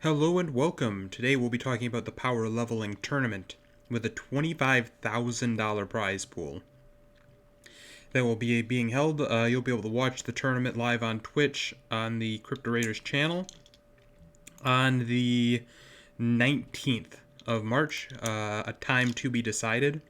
Hello and welcome. Today we'll be talking about the Power Leveling Tournament with a $25,000 prize pool that will be being held. You'll be able to watch the tournament live on Twitch on the Crypto Raiders channel on the 19th of March, a time to be decided.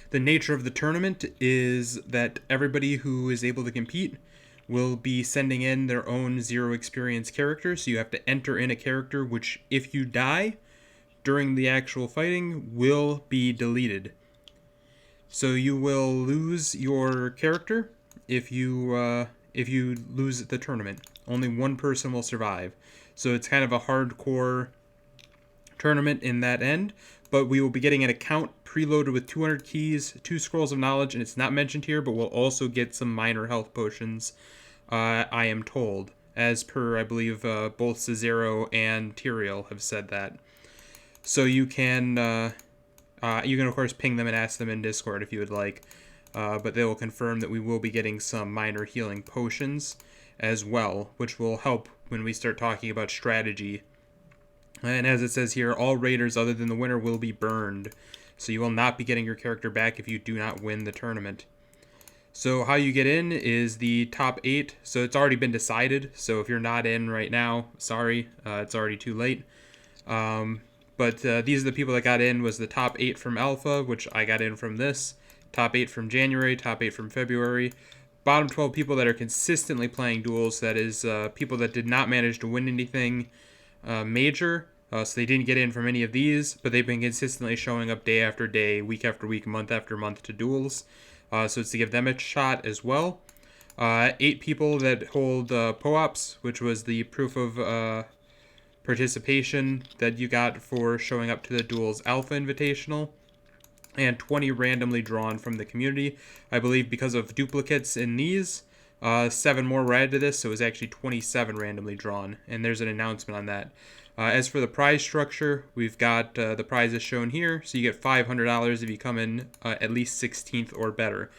The nature of the tournament is that everybody who is able to compete will be sending in their own zero experience character, so you have to enter in a character which, if you die during the actual fighting, will be deleted. So you will lose your character if you lose the tournament. Only one person will survive. So it's kind of a hardcore tournament in that end, but we will be getting an account preloaded with 200 keys, 2 scrolls of knowledge, and it's not mentioned here, but we'll also get some minor health potions, I am told, as per, I believe, both Cesaro and Tyrael have said that. So you can of course ping them and ask them in Discord if you would like, but they will confirm that we will be getting some minor healing potions as well, which will help when we start talking about strategy. And as it says here, all raiders other than the winner will be burned. So you will not be getting your character back if you do not win the tournament. So how you get in is the top 8. So it's already been decided. So if you're not in right now, sorry, it's already too late. But these are the people that got in. Was the top 8 from Alpha, which I got in from this. Top 8 from January, top 8 from February. Bottom 12 people that are consistently playing duels. That is people that did not manage to win anything major. So they didn't get in from any of these, but they've been consistently showing up day after day, week after week, month after month to duels. So it's to give them a shot as well. 8 people that hold POAPs, which was the proof of participation that you got for showing up to the Duels Alpha Invitational. And 20 randomly drawn from the community. I believe because of duplicates in these, 7 more were added to this, so it was actually 27 randomly drawn. And there's an announcement on that. As for the prize structure, we've got the prizes shown here. So you get $500 if you come in at least 16th or better.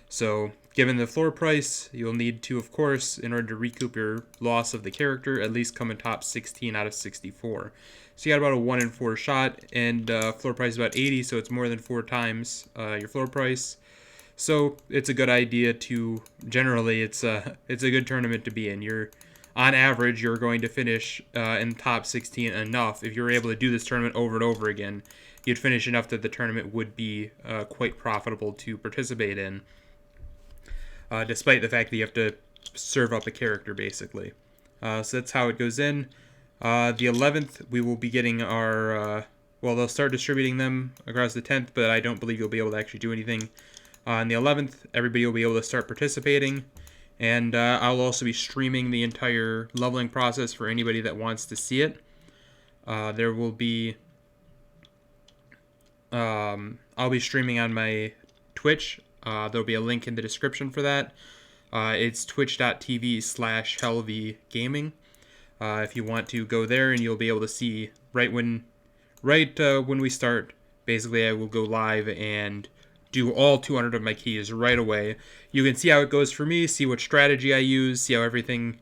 So given the floor price, you'll need to, of course, in order to recoup your loss of the character, at least come in top 16 out of 64. So you got about a 1 in 4 shot, and floor price is about 80, so it's more than 4 times your floor price. So it's a good idea to, generally, it's a good tournament to be in. On average, you're going to finish in top 16 enough. If you're able to do this tournament over and over again, you'd finish enough that the tournament would be quite profitable to participate in, despite the fact that you have to serve up a character, basically. So that's how it goes in. The 11th, we will be getting our... they'll start distributing them across the 10th, but I don't believe you'll be able to actually do anything. On the 11th, everybody will be able to start participating. And I'll also be streaming the entire leveling process for anybody that wants to see it. There will be... I'll be streaming on my Twitch. There'll be a link in the description for that. It's twitch.tv/HellVGaming. If you want to go there, and you'll be able to see right when we start. Basically, I will go live and do all 200 of my keys right away. You can see how it goes for me, see what strategy I use, see how everything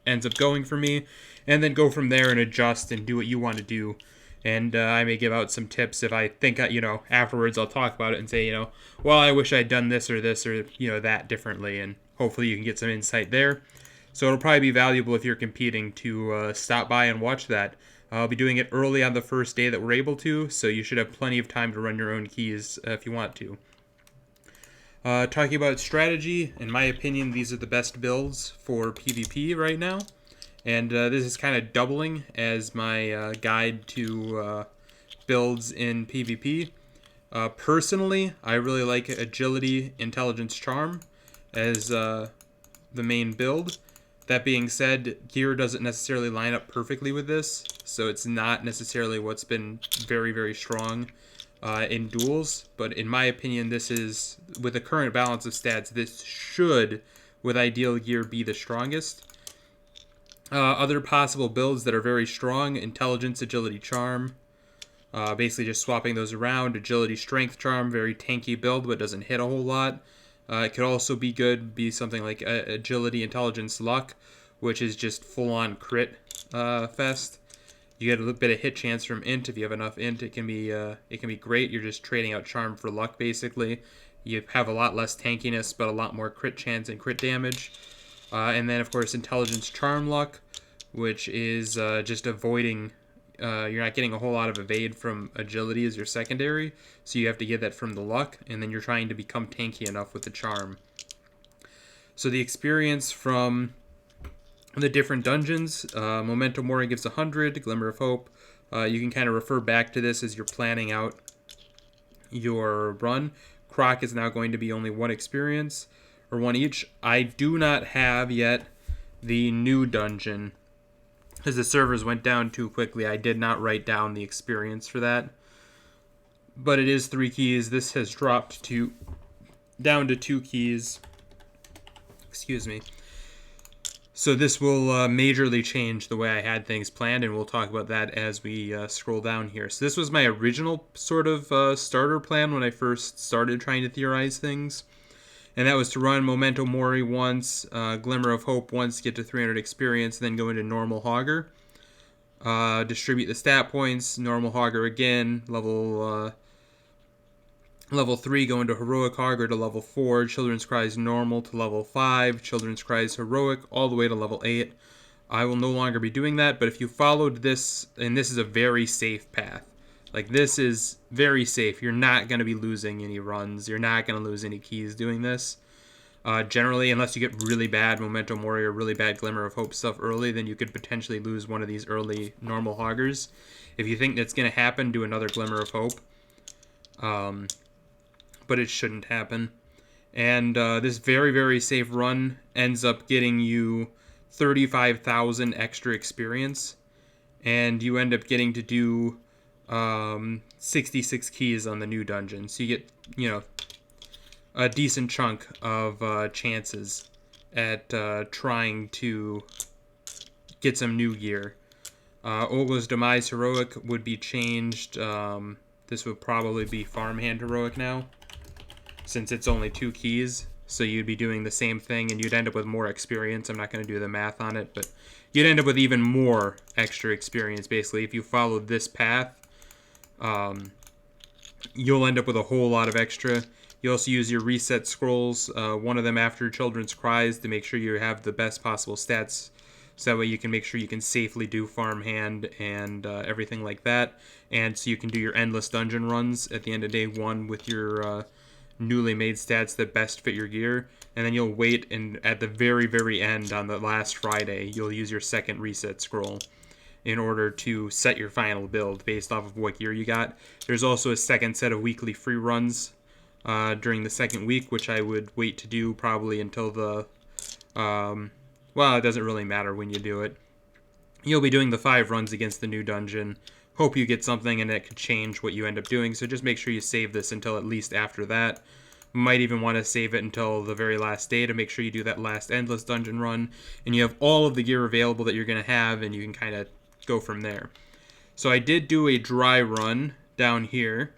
ends up going for me, and then go from there and adjust and do what you want to do. And I may give out some tips if I think, afterwards I'll talk about it and say, I wish I'd done this or that differently, and hopefully you can get some insight there. So it'll probably be valuable if you're competing to stop by and watch that. I'll be doing it early on the first day that we're able to, so you should have plenty of time to run your own keys if you want to. Talking about strategy, in my opinion, these are the best builds for PvP right now. And this is kind of doubling as my guide to builds in PvP. Personally, I really like Agility, Intelligence, Charm as the main build. That being said, gear doesn't necessarily line up perfectly with this, so it's not necessarily what's been very, very strong in duels. But in my opinion, this is, with the current balance of stats, this should, with ideal gear, be the strongest. Other possible builds that are very strong: Intelligence, Agility, Charm. Basically just swapping those around. Agility, Strength, Charm, very tanky build, but doesn't hit a whole lot. It could also be good, be something like Agility, Intelligence, Luck, which is just full-on crit fest. You get a little bit of hit chance from Int. If you have enough Int, it can be great. You're just trading out Charm for Luck, basically. You have a lot less tankiness, but a lot more crit chance and crit damage. And then, of course, Intelligence, Charm, Luck, which is just avoiding... you're not getting a whole lot of evade from Agility as your secondary, so you have to get that from the Luck, and then you're trying to become tanky enough with the Charm. So the experience from the different dungeons, Memento Mori gives 100, Glimmer of Hope. You can kind of refer back to this as you're planning out your run. Croc is now going to be only one experience, or one each. I do not have yet the new dungeon, because the servers went down too quickly. I did not write down the experience for that. But it is 3 keys. This has dropped down to 2 keys. Excuse me. So this will majorly change the way I had things planned, and we'll talk about that as we scroll down here. So this was my original sort of starter plan when I first started trying to theorize things. And that was to run Memento Mori once, Glimmer of Hope once, get to 300 experience, then go into Normal Hogger. Distribute the stat points, Normal Hogger again, level 3, go into Heroic Hogger to level 4, Children's Cries Normal to level 5, Children's Cries Heroic all the way to level 8. I will no longer be doing that, but if you followed this, and this is a very safe path. Like, this is very safe. You're not going to be losing any runs. You're not going to lose any keys doing this. Generally, unless you get really bad Memento Mori or really bad Glimmer of Hope stuff early, then you could potentially lose one of these early normal hoggers. If you think that's going to happen, do another Glimmer of Hope. But it shouldn't happen. And this very, very safe run ends up getting you 35,000 extra experience. And you end up getting to do 66 keys on the new dungeon. So you get, a decent chunk of chances at trying to get some new gear. Olga's Demise Heroic would be changed. This would probably be Farmhand Heroic now, since it's only 2 keys. So you'd be doing the same thing, and you'd end up with more experience. I'm not going to do the math on it, but you'd end up with even more extra experience, basically. If you followed this path, you'll end up with a whole lot of extra. You also use your reset scrolls, one of them after Children's Cries, to make sure you have the best possible stats. So that way you can make sure you can safely do Farmhand and everything like that. And so you can do your endless dungeon runs at the end of day 1 with your newly made stats that best fit your gear. And then you'll wait, and at the very, very end on the last Friday, you'll use your second reset scroll in order to set your final build based off of what gear you got. There's also a second set of weekly free runs during the second week, which I would wait to do probably until the... well, it doesn't really matter when you do it. You'll be doing the 5 runs against the new dungeon. Hope you get something, and it could change what you end up doing, so just make sure you save this until at least after that. Might even want to save it until the very last day to make sure you do that last endless dungeon run, and you have all of the gear available that you're going to have, and you can kind of go from there. So I did do a dry run down here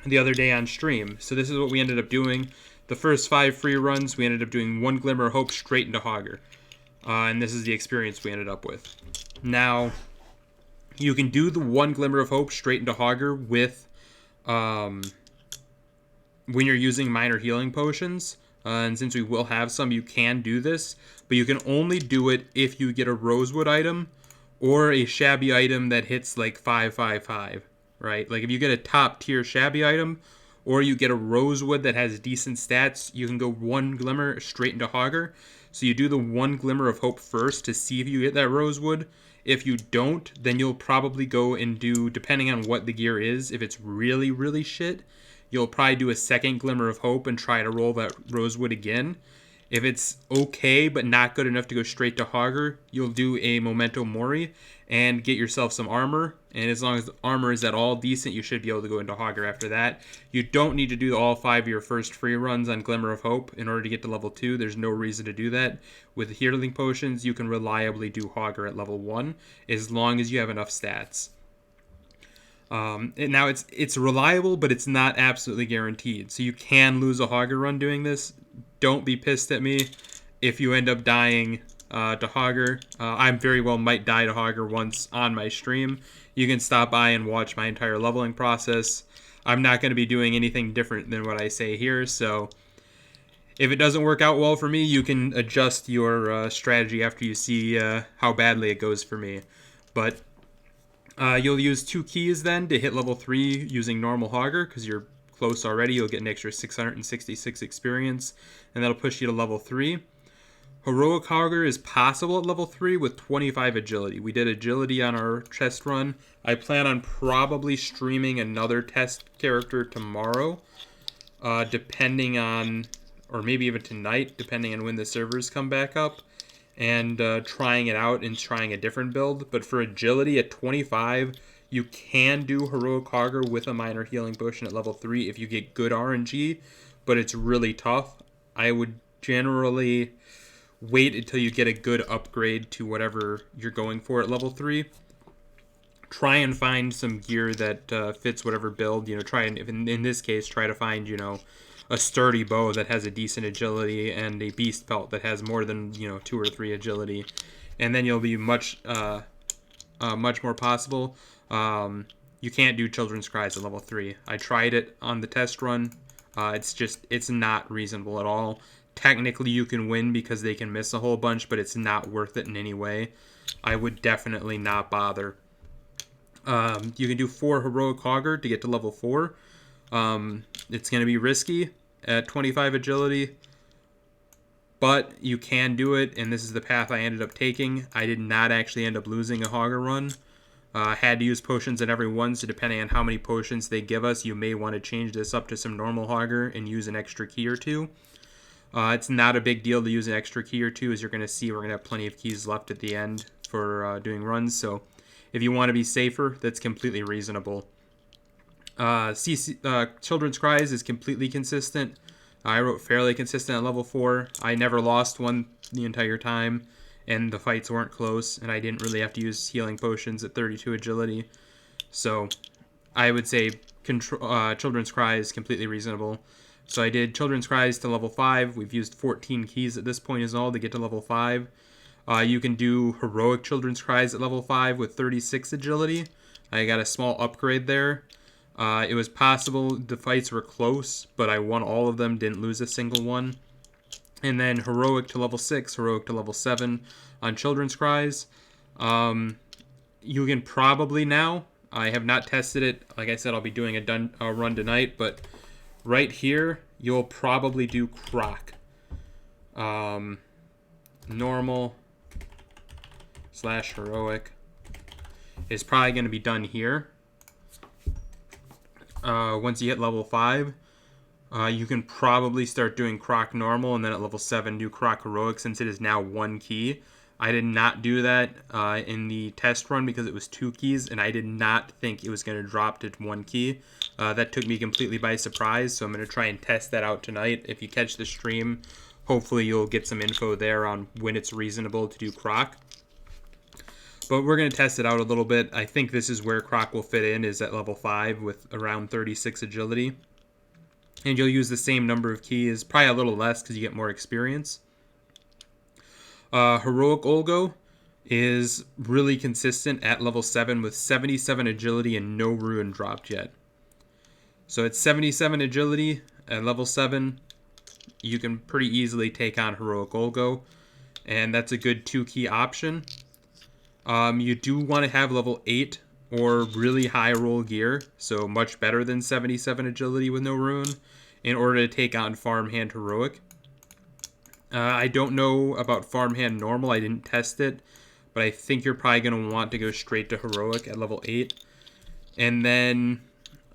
the other day on stream. So this is what we ended up doing. The first 5 free runs, we ended up doing 1 Glimmer of Hope straight into Hogger. And this is the experience we ended up with. Now, you can do the 1 Glimmer of Hope straight into Hogger with when you're using minor healing potions. And since we will have some, you can do this. But you can only do it if you get a Rosewood item or a Shabby item that hits like 555, right? Like if you get a top tier Shabby item or you get a Rosewood that has decent stats, you can go 1 Glimmer straight into Hogger. So you do the 1 Glimmer of Hope first to see if you get that Rosewood. If you don't, then you'll probably go and do, depending on what the gear is, if it's really, really shit, you'll probably do a second Glimmer of Hope and try to roll that Rosewood again. If it's okay but not good enough to go straight to Hogger, you'll do a Memento Mori and get yourself some armor. And as long as the armor is at all decent, you should be able to go into Hogger after that. You don't need to do all 5 of your first free runs on Glimmer of Hope in order to get to level 2. There's no reason to do that. With healing potions, you can reliably do Hogger at level 1 as long as you have enough stats. And now it's reliable, but it's not absolutely guaranteed. So you can lose a Hogger run doing this. Don't be pissed at me if you end up dying to Hogger. I very well might die to Hogger once on my stream. You can stop by and watch my entire leveling process. I'm not going to be doing anything different than what I say here, so if it doesn't work out well for me, you can adjust your strategy after you see how badly it goes for me. But you'll use 2 keys then to hit level 3 using normal Hogger, because you're close already. You'll get an extra 666 experience, and that'll push you to level 3. Heroic Hogger is possible at level 3 with 25 agility. We did agility on our test run. I plan on probably streaming another test character tomorrow, depending on, or maybe even tonight, depending on when the servers come back up, and trying it out and trying a different build. But for agility at 25, you can do Heroic Hogger with a minor healing potion at level 3 if you get good RNG, but it's really tough. I would generally wait until you get a good upgrade to whatever you're going for at level 3. Try and find some gear that fits whatever build. Try and, in this case, try to find, a sturdy bow that has a decent agility and a beast pelt that has more than 2 or 3 agility, and then you'll be much more possible. You can't do Children's Cries at level 3. I tried it on the test run. It's not reasonable at all. Technically you can win because they can miss a whole bunch, but it's not worth it in any way. I would definitely not bother. You can do 4 Heroic Hogger to get to level 4. It's going to be risky at 25 agility, but you can do it, and this is the path I ended up taking. I did not actually end up losing a Hogger run. Had to use potions at every one, so depending on how many potions they give us, you may want to change this up to some normal Hogger and use an extra key or 2. It's not a big deal to use an extra key or 2, as you're going to see we're going to have plenty of keys left at the end for doing runs, so if you want to be safer, that's completely reasonable. Children's Cries is completely consistent. I wrote fairly consistent at level 4. I never lost one the entire time, and the fights weren't close, and I didn't really have to use healing potions at 32 agility. So I would say Children's Cries is completely reasonable. So I did Children's Cries to level 5. We've used 14 keys at this point is all to get to level 5. You can do Heroic Children's Cries at level 5 with 36 agility. I got a small upgrade there. It was possible the fights were close, but I won all of them, didn't lose a single one. And then Heroic to level 6, Heroic to level 7 on Children's Cries. You can probably now, I have not tested it, like I said, I'll be doing a run tonight, but right here, you'll probably do Croc. Normal / Heroic is probably going to be done here. Once you hit level 5, you can probably start doing Croc Normal, and then at level 7 do Croc Heroic, since it is now 1 key. I did not do that in the test run because it was 2 keys, and I did not think it was going to drop to 1 key. That took me completely by surprise, so I'm going to try and test that out tonight. If you catch the stream, hopefully you'll get some info there on when it's reasonable to do Croc. But we're going to test it out a little bit. I think this is where Croc will fit in, is at level 5 with around 36 agility. And you'll use the same number of keys, probably a little less because you get more experience. Heroic Olgo is really consistent at level 7 with 77 agility and no ruin dropped yet. So at 77 agility at level 7, you can pretty easily take on Heroic Olgo, and that's a good 2-key option. You do want to have level 8 or really high roll gear, so much better than 77 agility with no ruin, in order to take on Farmhand Heroic. I don't know about Farmhand Normal, I didn't test it, but I think you're probably going to want to go straight to Heroic at level 8. And then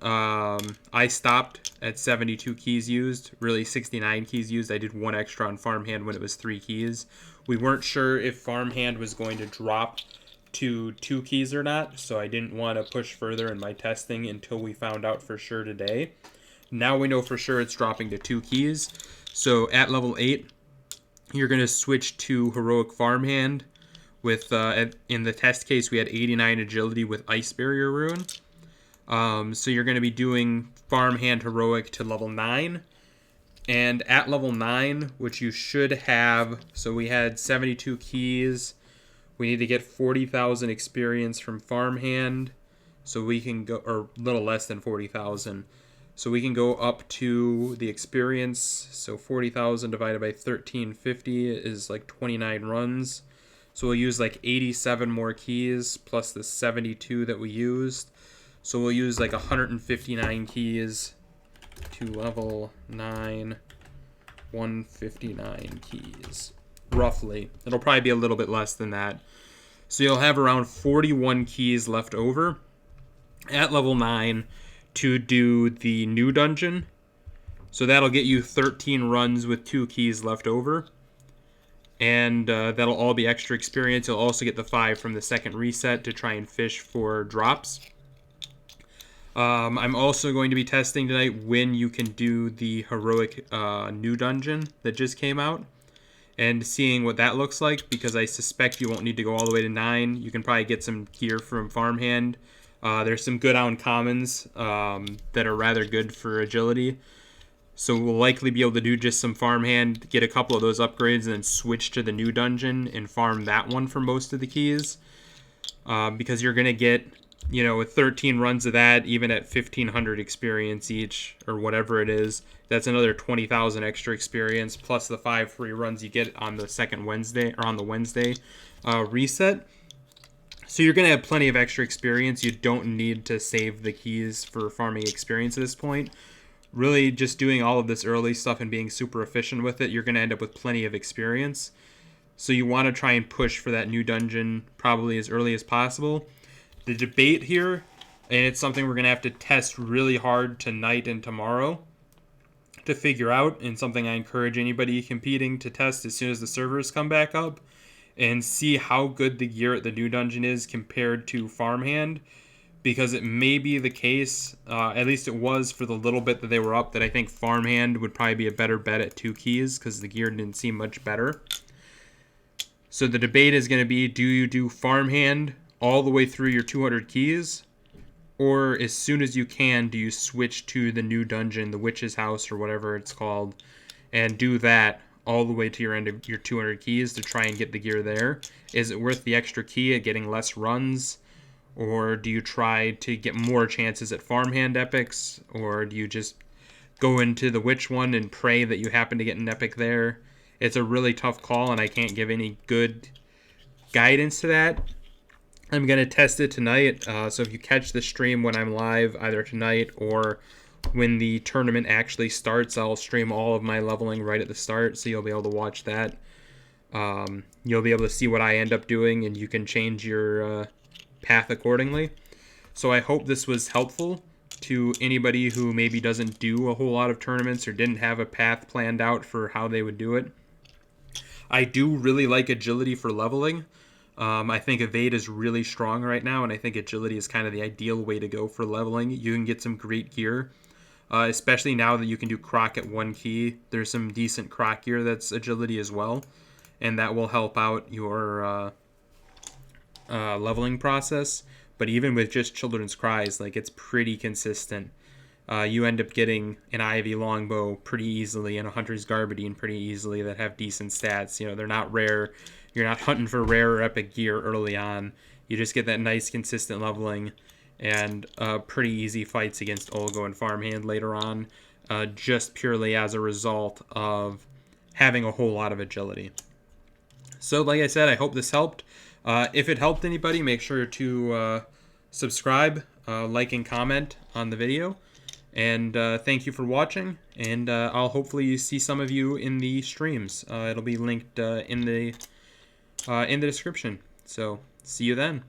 I stopped at 72 keys used, really 69 keys used. I did 1 extra on Farmhand when it was 3 keys. We weren't sure if Farmhand was going to drop to 2 keys or not, so I didn't want to push further in my testing until we found out for sure today. Now we know for sure it's dropping to 2 keys. So at level 8, you're going to switch to Heroic Farmhand with, in the test case, we had 89 agility with Ice Barrier Rune. So you're going to be doing Farmhand Heroic to level 9. And at level 9, which you should have, so we had 72 keys. We need to get 40,000 experience from Farmhand. So we can go, or a little less than 40,000. So we can go up to the experience. So 40,000 divided by 1350 is like 29 runs. So we'll use like 87 more keys plus the 72 that we used. So we'll use like 159 keys to level 9, 159 keys, roughly. It'll probably be a little bit less than that. So you'll have around 41 keys left over at level 9 to do the new dungeon. So that'll get you 13 runs with 2 keys left over. And that'll all be extra experience. You'll also get the 5 from the second reset to try and fish for drops. I'm also going to be testing tonight when you can do the heroic new dungeon that just came out and seeing what that looks like, because I suspect you won't need to go all the way to 9. You can probably get some gear from Farmhand. There's some good uncommons that are rather good for agility. So we'll likely be able to do just some Farmhand, get a couple of those upgrades, and then switch to the new dungeon and farm that one for most of the keys. Because you're going to get, 13 runs of that, even at 1,500 experience each, or whatever it is. That's another 20,000 extra experience, plus the 5 free runs you get on the second Wednesday, or on the Wednesday reset. So you're going to have plenty of extra experience. You don't need to save the keys for farming experience at this point. Really, just doing all of this early stuff and being super efficient with it, you're going to end up with plenty of experience. So you want to try and push for that new dungeon probably as early as possible. The debate here, and it's something we're going to have to test really hard tonight and tomorrow to figure out, and something I encourage anybody competing to test as soon as the servers come back up, and see how good the gear at the new dungeon is compared to Farmhand, because it may be the case, at least it was for the little bit that they were up, that I think Farmhand would probably be a better bet at 2 keys, because the gear didn't seem much better. So the debate is going to be, do you do Farmhand all the way through your 200 keys, or as soon as you can, do you switch to the new dungeon, the Witch's House or whatever it's called, and do that all the way to your end of your 200 keys to try and get the gear there? Is it worth the extra key at getting less runs, or do you try to get more chances at Farmhand epics, or do you just go into the Witch one and pray that you happen to get an epic there? It's a really tough call, and I can't give any good guidance to that. I'm going to test it tonight, so if you catch the stream when I'm live, either tonight or when the tournament actually starts, I'll stream all of my leveling right at the start, so you'll be able to watch that. You'll be able to see what I end up doing, and you can change your path accordingly. So I hope this was helpful to anybody who maybe doesn't do a whole lot of tournaments or didn't have a path planned out for how they would do it. I do really like agility for leveling. I think evade is really strong right now, and I think agility is kind of the ideal way to go for leveling. You can get some great gear, especially now that you can do Croc at 1 key. There's some decent Croc gear that's agility as well, and that will help out your leveling process. But even with just Children's Cries, like, it's pretty consistent. You end up getting an Ivy Longbow pretty easily and a Hunter's Garbadine pretty easily that have decent stats. They're not rare. You're not hunting for rare or epic gear early on. You just get that nice consistent leveling and pretty easy fights against Olgo and Farmhand later on, just purely as a result of having a whole lot of agility. So like I said, I hope this helped. If it helped anybody, make sure to subscribe, like, and comment on the video. And thank you for watching, and I'll hopefully see some of you in the streams. It'll be linked in the description. So see you then.